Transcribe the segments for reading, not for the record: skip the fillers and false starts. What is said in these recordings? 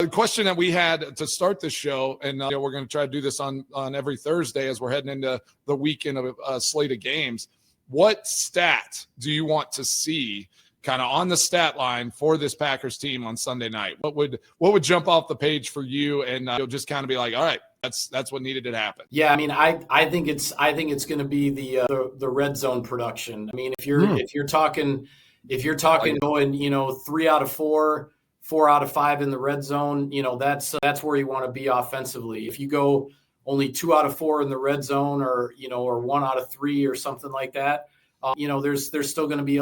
question that we had to start this show, and we're going to try to do this on every Thursday as we're heading into the weekend of a slate of games. What stat do you want to see kind of on the stat line for this Packers team on Sunday night? What would jump off the page for you, and you'll just kind of be like, all right, that's what needed to happen? Yeah, I mean, I think it's going to be the red zone production. I mean, if you're talking going 3 out of 4, 4 out of 5 in the red zone, that's where you want to be offensively. If you go only 2 out of 4 in the red zone, or 1 out of 3 or something like that, there's still going to be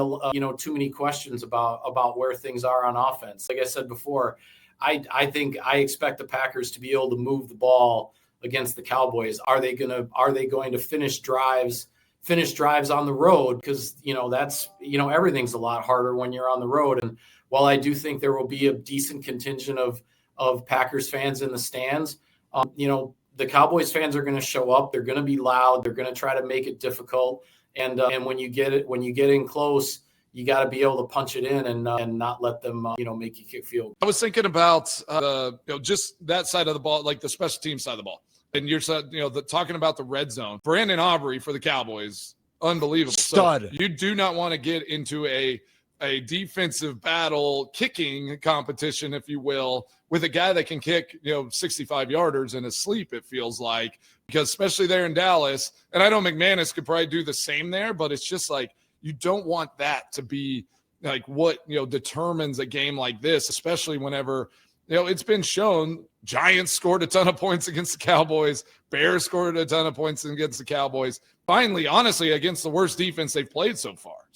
too many questions about where things are on offense. Like I said before, I think I expect the Packers to be able to move the ball against the Cowboys. Are they going to finish drives on the road? Because that's everything's a lot harder when you're on the road. And while I do think there will be a decent contingent of Packers fans in the stands, the Cowboys fans are going to show up. They're going to be loud. They're going to try to make it difficult. And when you get in close, you got to be able to punch it in and not let them make you kick field. I was thinking about just that side of the ball, like the special team side of the ball, and you're talking about the red zone. Brandon Aubrey for the Cowboys, unbelievable stud. So you do not want to get into a defensive battle kicking competition, if you will, with a guy that can kick 65 yarders in his sleep, it feels like, because especially there in Dallas, and I know McManus could probably do the same there, but it's just like you don't want that to be like what determines a game like this, especially whenever it's been shown Giants scored a ton of points against the Cowboys, Bears scored a ton of points against the Cowboys, finally honestly against the worst defense they've played so far.